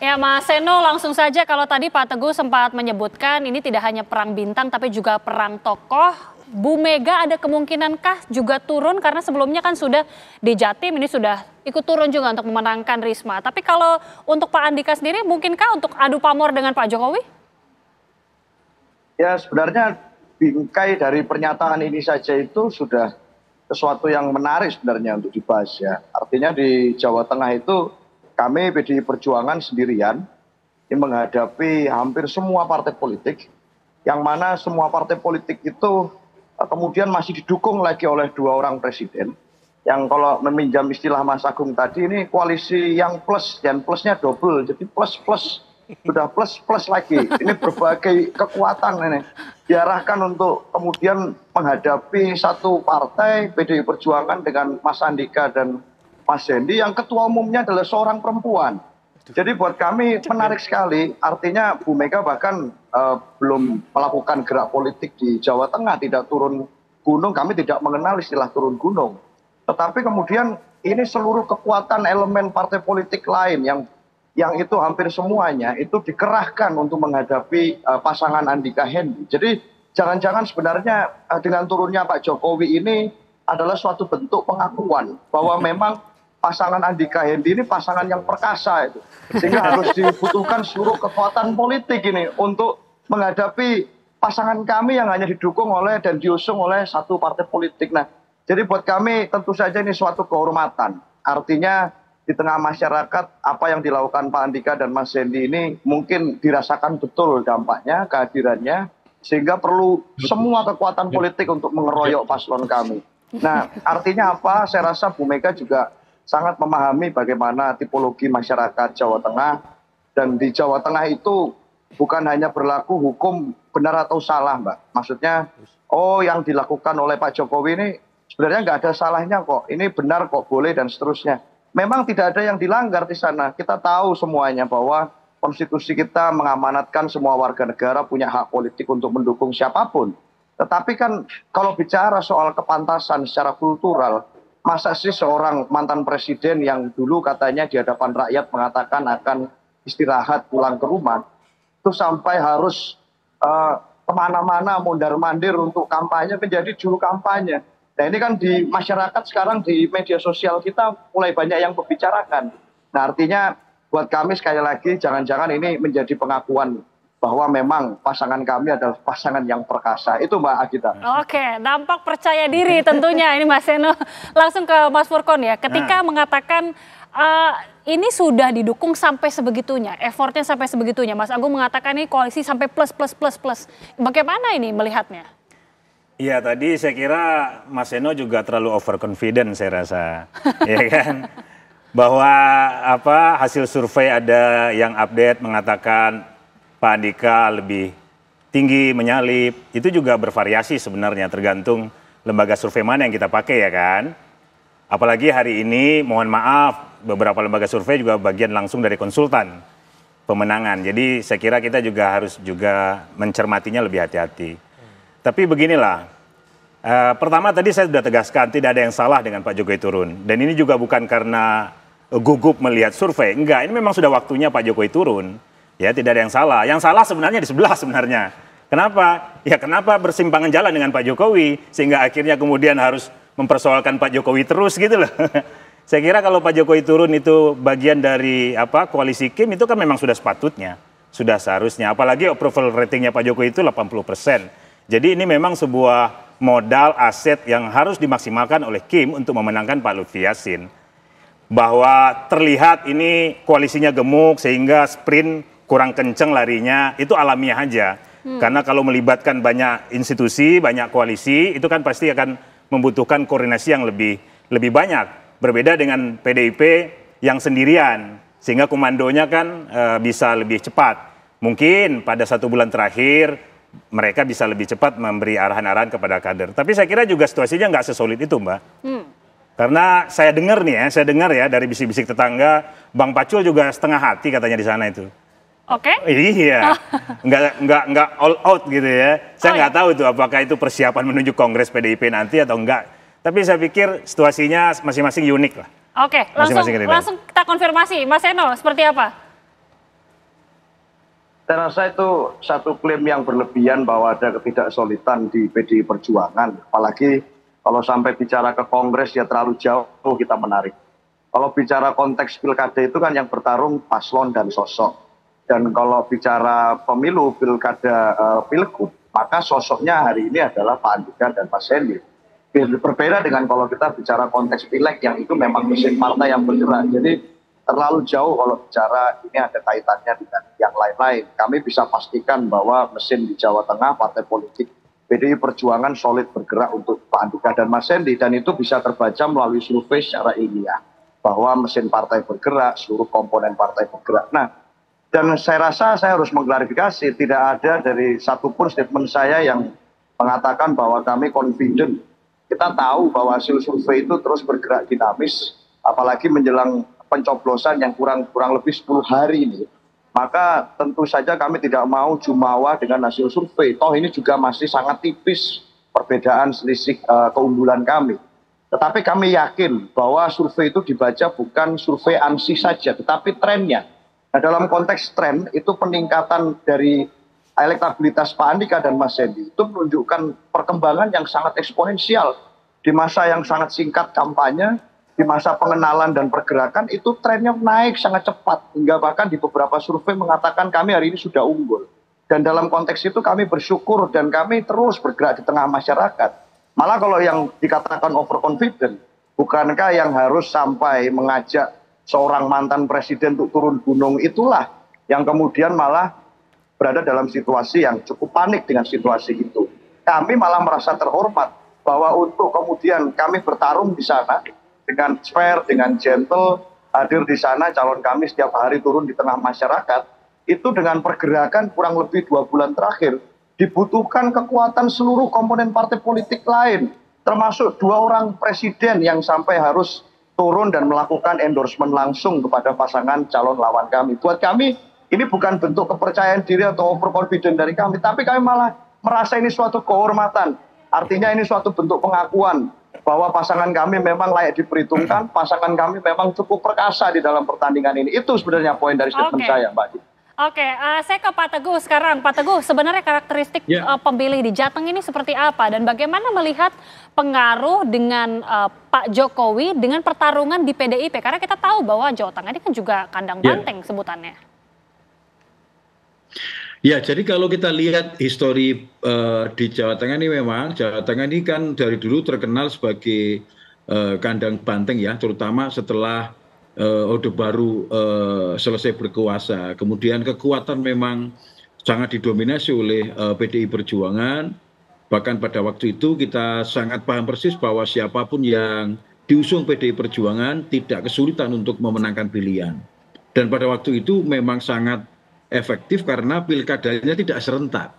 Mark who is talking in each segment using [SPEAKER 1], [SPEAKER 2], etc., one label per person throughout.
[SPEAKER 1] Ya Mas Seno, langsung saja kalau tadi Pak Teguh sempat menyebutkan ini tidak hanya perang bintang tapi juga perang tokoh. Bu Mega ada kemungkinankah juga turun karena sebelumnya kan sudah di Jatim ini sudah ikut turun juga untuk memenangkan Risma. Tapi kalau untuk Pak Andika sendiri mungkinkah untuk adu pamor dengan Pak Jokowi?
[SPEAKER 2] Ya sebenarnya bingkai dari pernyataan ini saja itu sudah sesuatu yang menarik sebenarnya untuk dibahas ya. Artinya di Jawa Tengah itu kami PDI Perjuangan sendirian ini menghadapi hampir semua partai politik, yang mana semua partai politik itu kemudian masih didukung lagi oleh dua orang presiden, yang kalau meminjam istilah Mas Agung tadi ini koalisi yang plus, dan plusnya double, jadi plus plus sudah plus plus lagi. Ini berbagai kekuatan ini diarahkan untuk kemudian menghadapi satu partai PDI Perjuangan dengan Mas Andika dan Mas Hendy yang ketua umumnya adalah seorang perempuan. Jadi buat kami menarik sekali, artinya Bu Mega bahkan belum melakukan gerak politik di Jawa Tengah, tidak turun gunung, kami tidak mengenal istilah turun gunung. Tetapi kemudian ini seluruh kekuatan elemen partai politik lain yang itu hampir semuanya itu dikerahkan untuk menghadapi pasangan Andika Hendy. Jadi jangan-jangan sebenarnya dengan turunnya Pak Jokowi ini adalah suatu bentuk pengakuan bahwa memang pasangan Andika Hendy ini pasangan yang perkasa itu. Sehingga harus dibutuhkan seluruh kekuatan politik ini untuk menghadapi pasangan kami yang hanya didukung oleh dan diusung oleh satu partai politik. Nah, jadi buat kami tentu saja ini suatu kehormatan. Artinya di tengah masyarakat apa yang dilakukan Pak Andika dan Mas Hendy ini mungkin dirasakan betul dampaknya, kehadirannya, sehingga perlu semua kekuatan politik untuk mengeroyok paslon kami. Nah, artinya apa? Saya rasa Bu Mega juga sangat memahami bagaimana tipologi masyarakat Jawa Tengah, dan di Jawa Tengah itu bukan hanya berlaku hukum benar atau salah, Mbak. Maksudnya, yang dilakukan oleh Pak Jokowi ini sebenarnya nggak ada salahnya kok, ini benar kok, boleh dan seterusnya. Memang tidak ada yang dilanggar di sana. Kita tahu semuanya bahwa konstitusi kita mengamanatkan semua warga negara punya hak politik untuk mendukung siapapun. Tetapi kan kalau bicara soal kepantasan secara kultural, masa sih seorang mantan presiden yang dulu katanya di hadapan rakyat mengatakan akan istirahat pulang ke rumah, itu sampai harus kemana-mana mondar-mandir untuk kampanye menjadi juru kampanye. Nah ini kan di masyarakat sekarang di media sosial kita mulai banyak yang membicarakan. Nah artinya buat kami sekali lagi jangan-jangan ini menjadi pengakuan bahwa memang pasangan kami adalah pasangan yang perkasa. Itu Mbak Agita.
[SPEAKER 1] Oke, dampak percaya diri tentunya ini Mas Seno. Langsung ke Mas Furkon ya, ketika mengatakan ini sudah didukung sampai sebegitunya, effortnya sampai sebegitunya. Mas Agung mengatakan ini koalisi sampai plus. Bagaimana ini melihatnya?
[SPEAKER 3] Iya, tadi saya kira Mas Seno juga terlalu overconfident saya rasa. Ya kan? Bahwa hasil survei ada yang update mengatakan Pak Andika lebih tinggi, menyalip. Itu juga bervariasi sebenarnya, tergantung lembaga survei mana yang kita pakai ya kan. Apalagi hari ini, mohon maaf, beberapa lembaga survei juga bagian langsung dari konsultan pemenangan. Jadi saya kira kita juga harus juga mencermatinya lebih hati-hati. Tapi beginilah, pertama tadi saya sudah tegaskan tidak ada yang salah dengan Pak Jokowi turun. Dan ini juga bukan karena gugup melihat survei, enggak, ini memang sudah waktunya Pak Jokowi turun. Ya tidak ada yang salah. Yang salah sebenarnya di sebelah sebenarnya. Kenapa? Ya kenapa bersimpangan jalan dengan Pak Jokowi sehingga akhirnya kemudian harus mempersoalkan Pak Jokowi terus gitu loh. Saya kira kalau Pak Jokowi turun itu bagian dari koalisi Kim itu kan memang sudah sepatutnya, sudah seharusnya. Apalagi approval ratingnya Pak Jokowi itu 80%. Jadi ini memang sebuah modal aset yang harus dimaksimalkan oleh Kim untuk memenangkan Pak Lutfi Yassin. Bahwa terlihat ini koalisinya gemuk sehingga sprint kurang kenceng larinya, itu alamiah aja. Karena kalau melibatkan banyak institusi, banyak koalisi, itu kan pasti akan membutuhkan koordinasi yang lebih banyak. Berbeda dengan PDIP yang sendirian, sehingga komandonya kan bisa lebih cepat. Mungkin pada 1 bulan terakhir, mereka bisa lebih cepat memberi arahan-arahan kepada kader. Tapi saya kira juga situasinya nggak sesolid itu, Mbak. Karena saya dengar ya dari bisik-bisik tetangga, Bang Pacul juga setengah hati katanya di sana itu.
[SPEAKER 1] Oke.
[SPEAKER 3] Iya, nggak all out gitu ya. Saya nggak tahu itu apakah itu persiapan menuju Kongres PDIP nanti atau enggak. Tapi saya pikir situasinya masing-masing unik lah.
[SPEAKER 1] Oke, langsung kita konfirmasi. Mas Seno, seperti apa?
[SPEAKER 2] Saya rasa itu satu klaim yang berlebihan bahwa ada ketidaksolidan di PDI Perjuangan. Apalagi kalau sampai bicara ke Kongres ya terlalu jauh kita menarik. Kalau bicara konteks pilkada itu kan yang bertarung paslon dan sosok. Dan kalau bicara pemilu, pilkada, pilgub, maka sosoknya hari ini adalah Pak Andika dan Mas Hendy. Berbeda dengan kalau kita bicara konteks pileg yang itu memang mesin partai yang bergerak. Jadi terlalu jauh kalau bicara ini ada kaitannya dengan yang lain-lain. Kami bisa pastikan bahwa mesin di Jawa Tengah, partai politik PDI Perjuangan solid bergerak untuk Pak Andika dan Mas Hendy. Dan itu bisa terbaca melalui survei secara ilmiah. Bahwa mesin partai bergerak, seluruh komponen partai bergerak. Nah, dan saya rasa saya harus mengklarifikasi, tidak ada dari satupun statement saya yang mengatakan bahwa kami confident. Kita tahu bahwa hasil survei itu terus bergerak dinamis, apalagi menjelang pencoblosan yang kurang lebih 10 hari ini. Maka tentu saja kami tidak mau jumawa dengan hasil survei. Toh ini juga masih sangat tipis perbedaan selisih keunggulan kami. Tetapi kami yakin bahwa survei itu dibaca bukan survei ANSI saja, tetapi trennya. Nah, dalam konteks tren itu peningkatan dari elektabilitas Pak Andika dan Mas Hendy itu menunjukkan perkembangan yang sangat eksponensial. Di masa yang sangat singkat kampanye, di masa pengenalan dan pergerakan itu trennya naik sangat cepat. Hingga bahkan di beberapa survei mengatakan kami hari ini sudah unggul. Dan dalam konteks itu kami bersyukur dan kami terus bergerak di tengah masyarakat. Malah kalau yang dikatakan overconfident, bukankah yang harus sampai mengajak seorang mantan presiden untuk turun gunung itulah yang kemudian malah berada dalam situasi yang cukup panik dengan situasi itu. Kami malah merasa terhormat bahwa untuk kemudian kami bertarung di sana dengan fair, dengan gentle, hadir di sana calon kami setiap hari turun di tengah masyarakat, itu dengan pergerakan kurang lebih 2 bulan terakhir, dibutuhkan kekuatan seluruh komponen partai politik lain, termasuk 2 orang presiden yang sampai harus turun dan melakukan endorsement langsung kepada pasangan calon lawan kami. Buat kami, ini bukan bentuk kepercayaan diri atau overconfident dari kami, tapi kami malah merasa ini suatu kehormatan. Artinya ini suatu bentuk pengakuan bahwa pasangan kami memang layak diperhitungkan, pasangan kami memang cukup perkasa di dalam pertandingan ini. Itu sebenarnya poin dari statement saya, Mbak Di.
[SPEAKER 1] Oke, saya ke Pak Teguh sekarang. Pak Teguh, sebenarnya karakteristik pemilih di Jateng ini seperti apa? Dan bagaimana melihat pengaruh dengan Pak Jokowi dengan pertarungan di PDIP? Karena kita tahu bahwa Jawa Tengah ini kan juga kandang banteng sebutannya.
[SPEAKER 4] Ya, jadi kalau kita lihat histori di Jawa Tengah ini memang, Jawa Tengah ini kan dari dulu terkenal sebagai kandang banteng ya, terutama setelah Orde Baru selesai berkuasa. Kemudian kekuatan memang sangat didominasi oleh PDI Perjuangan. Bahkan pada waktu itu kita sangat paham persis bahwa siapapun yang diusung PDI Perjuangan tidak kesulitan untuk memenangkan pilihan. Dan pada waktu itu memang sangat efektif karena pilkadanya tidak serentak.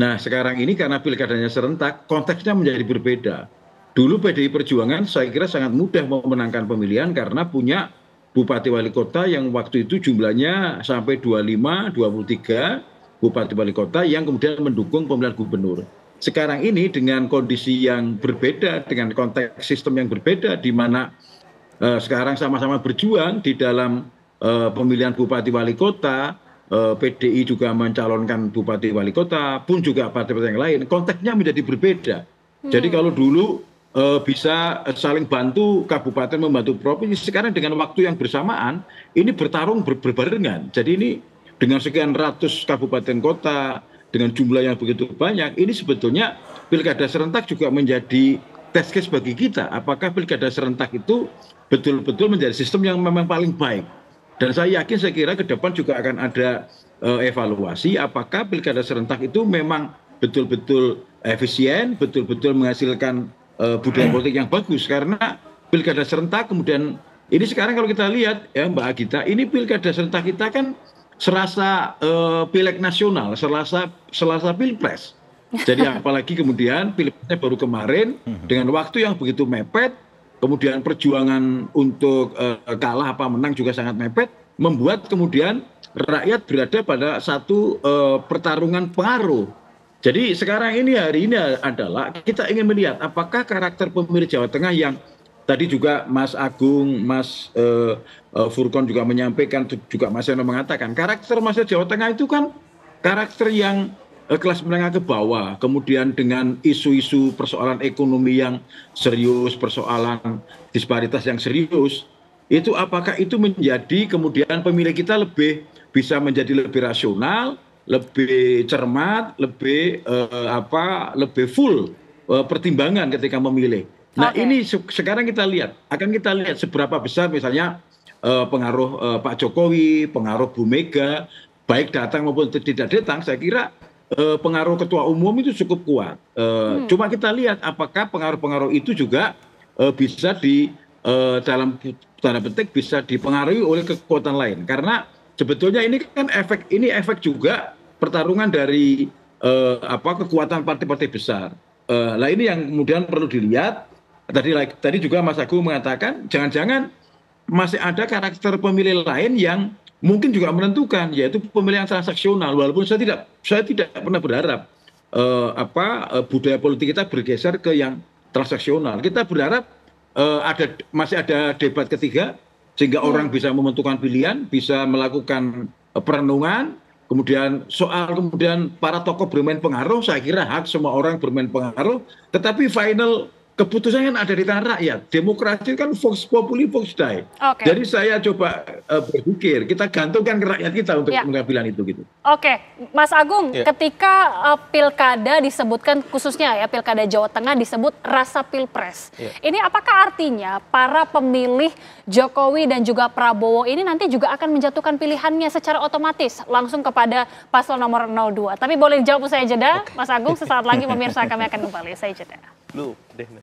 [SPEAKER 4] Nah sekarang ini karena pilkadanya serentak, konteksnya menjadi berbeda. Dulu PDI Perjuangan saya kira sangat mudah memenangkan pemilihan karena punya Bupati Wali Kota yang waktu itu jumlahnya sampai 25, 23 Bupati Wali Kota yang kemudian mendukung pemilihan gubernur. Sekarang ini dengan kondisi yang berbeda, dengan konteks sistem yang berbeda, di mana sekarang sama-sama berjuang di dalam pemilihan Bupati Wali Kota, PDI juga mencalonkan Bupati Wali Kota, pun juga partai-partai yang lain, konteksnya menjadi berbeda. Jadi kalau dulu bisa saling bantu kabupaten membantu provinsi, sekarang dengan waktu yang bersamaan ini bertarung berbarengan. Jadi ini dengan sekian ratus kabupaten kota dengan jumlah yang begitu banyak, ini sebetulnya pilkada serentak juga menjadi test case bagi kita. Apakah pilkada serentak itu betul-betul menjadi sistem yang memang paling baik? Dan saya yakin, saya kira ke depan juga akan ada evaluasi apakah pilkada serentak itu memang betul-betul efisien, betul-betul menghasilkan budaya politik yang bagus. Karena pilkada serentak kemudian ini sekarang kalau kita lihat ya Mbak Agita, ini pilkada serentak kita kan serasa pileg nasional, serasa pilpres. Jadi apalagi kemudian pilpresnya baru kemarin dengan waktu yang begitu mepet, kemudian perjuangan untuk kalah apa menang juga sangat mepet, membuat kemudian rakyat berada pada satu pertarungan pengaruh. Jadi sekarang ini hari ini adalah kita ingin melihat apakah karakter pemilih Jawa Tengah yang tadi juga Mas Agung, Mas Furkon juga menyampaikan, juga Mas Eno mengatakan karakter masyarakat Jawa Tengah itu kan karakter yang kelas menengah ke bawah, kemudian dengan isu-isu persoalan ekonomi yang serius, persoalan disparitas yang serius, itu apakah itu menjadi kemudian pemilih kita bisa menjadi lebih rasional, lebih cermat, lebih full pertimbangan ketika memilih. Nah, ini sekarang akan kita lihat seberapa besar misalnya pengaruh Pak Jokowi, pengaruh Bu Mega, baik datang maupun tidak datang. Saya kira pengaruh ketua umum itu cukup kuat. Cuma kita lihat apakah pengaruh-pengaruh itu juga bisa dalam tanda petik bisa dipengaruhi oleh kekuatan lain. Karena sebetulnya ini kan efek juga pertarungan dari kekuatan partai-partai besar. Nah, ini yang kemudian perlu dilihat. Tadi juga Mas Agung mengatakan jangan-jangan masih ada karakter pemilih lain yang mungkin juga menentukan, yaitu pemilihan transaksional. Walaupun saya tidak pernah berharap budaya politik kita bergeser ke yang transaksional. Kita berharap masih ada debat ketiga sehingga orang bisa menentukan pilihan, bisa melakukan perenungan. Kemudian para tokoh bermain pengaruh, saya kira hak semua orang bermain pengaruh, tetapi final keputusan kan ada di tangan rakyat. Demokrasi kan vox populi vox dei. Jadi saya coba berpikir kita gantungkan ke rakyat kita untuk pengambilan itu gitu.
[SPEAKER 1] Oke, Mas Agung, ketika pilkada disebutkan khususnya ya pilkada Jawa Tengah disebut rasa pilpres. Ini apakah artinya para pemilih Jokowi dan juga Prabowo ini nanti juga akan menjatuhkan pilihannya secara otomatis langsung kepada paslon nomor 02? Tapi boleh dijawab usai jeda, Mas Agung. Sesaat lagi pemirsa kami akan kembali. Saya jeda.